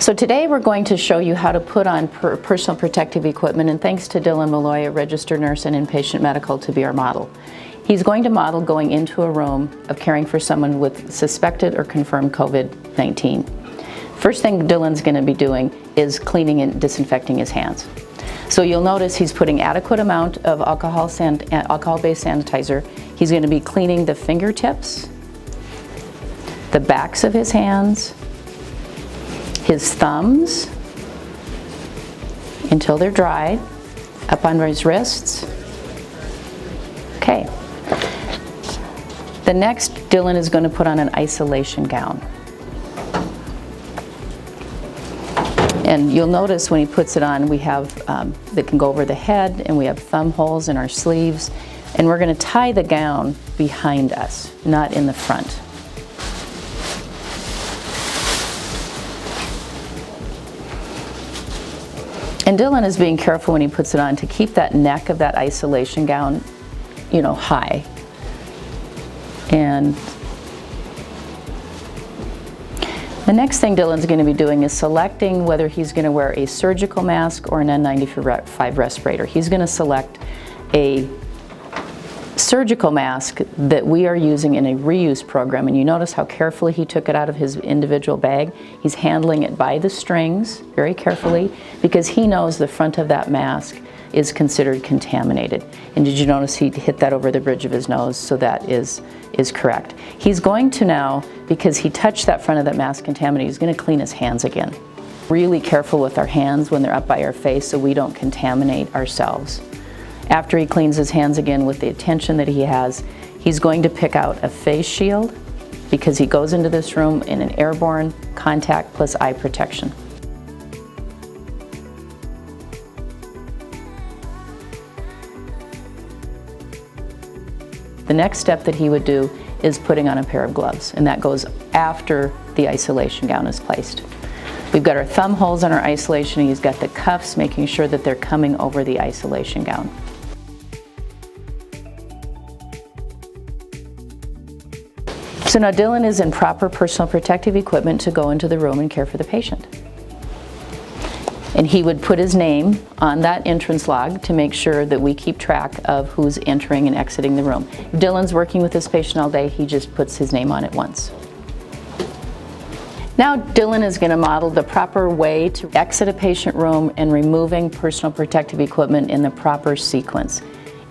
So today we're going to show you how to put on personal protective equipment, and thanks to Dylan Malloy, a registered nurse in inpatient medical, to be our model. He's going to model going into a room of caring for someone with suspected or confirmed COVID-19. First thing Dylan's going to be doing is cleaning and disinfecting his hands. So you'll notice he's putting adequate amount of alcohol-based sanitizer. He's going to be cleaning the fingertips, the backs of his hands, his thumbs until they're dry, up on his wrists. Okay. The next, Dylan is going to put on an isolation gown. And you'll notice when he puts it on, we have that can go over the head, and we have thumb holes in our sleeves, and we're going to tie the gown behind us, not in the front. And Dylan is being careful when he puts it on to keep that neck of that isolation gown, high. And the next thing Dylan's going to be doing is selecting whether he's going to wear a surgical mask or an N95 respirator. He's going to select a surgical mask that we are using in a reuse program, and you notice how carefully he took it out of his individual bag. He's handling it by the strings very carefully because he knows the front of that mask is considered contaminated. And did you notice he hit that over the bridge of his nose? So that is correct. He's going to now, because he touched that front of that mask contaminated, he's going to clean his hands again. Really careful with our hands when they're up by our face so we don't contaminate ourselves. After he cleans his hands again with the attention that he has, he's going to pick out a face shield because he goes into this room in an airborne contact plus eye protection. The next step that he would do is putting on a pair of gloves, and that goes after the isolation gown is placed. We've got our thumb holes on our isolation, and he's got the cuffs making sure that they're coming over the isolation gown. So now Dylan is in proper personal protective equipment to go into the room and care for the patient. And he would put his name on that entrance log to make sure that we keep track of who's entering and exiting the room. If Dylan's working with this patient all day, he just puts his name on it once. Now Dylan is going to model the proper way to exit a patient room and removing personal protective equipment in the proper sequence.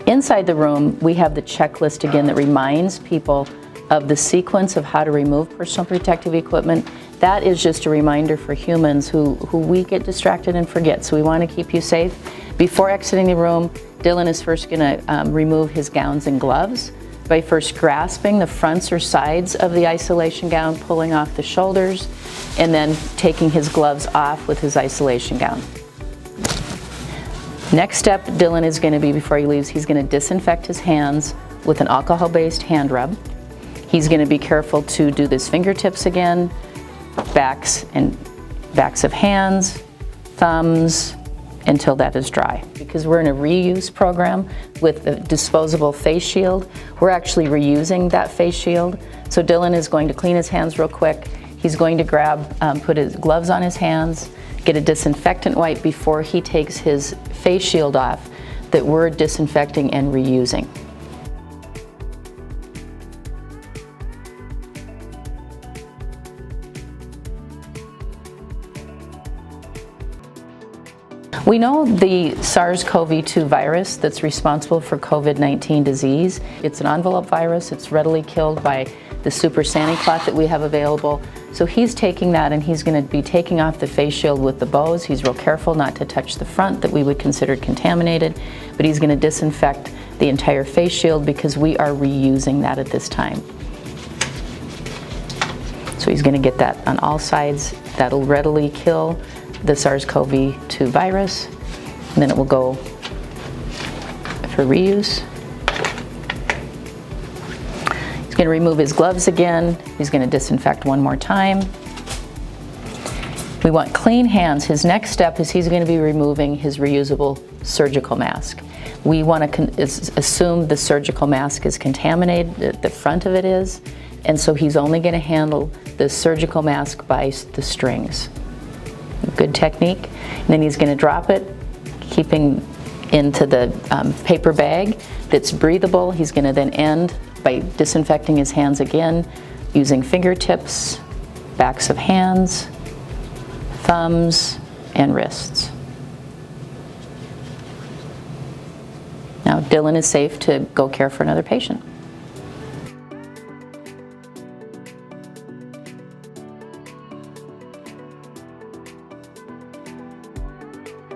Inside the room, we have the checklist again that reminds people of the sequence of how to remove personal protective equipment. That is just a reminder for humans who we get distracted and forget, so we want to keep you safe. Before exiting the room, Dylan is first going to remove his gowns and gloves by first grasping the fronts or sides of the isolation gown, pulling off the shoulders, and then taking his gloves off with his isolation gown. Next step Dylan is going to be, before he leaves, he's going to disinfect his hands with an alcohol-based hand rub. He's going to be careful to do this fingertips again, backs of hands, thumbs, until that is dry. Because we're in a reuse program with a disposable face shield, we're actually reusing that face shield. So Dylan is going to clean his hands real quick. He's going to put his gloves on his hands, get a disinfectant wipe before he takes his face shield off that we're disinfecting and reusing. We know the SARS-CoV-2 virus that's responsible for COVID-19 disease. It's an envelope virus. It's readily killed by the super Sani clot that we have available. So he's taking that and he's going to be taking off the face shield with the bows. He's real careful not to touch the front that we would consider contaminated, but he's going to disinfect the entire face shield because we are reusing that at this time. So he's going to get that on all sides. That'll readily kill the SARS-CoV-2 virus, and then it will go for reuse. He's going to remove his gloves again. He's going to disinfect one more time. We want clean hands. His next step is he's going to be removing his reusable surgical mask. We want to assume the surgical mask is contaminated, the front of it is, and so he's only going to handle the surgical mask by the strings. Good technique. And then he's going to drop it, keeping into the paper bag that's breathable. He's going to then end by disinfecting his hands again, using fingertips, backs of hands, thumbs, and wrists. Now, Dylan is safe to go care for another patient.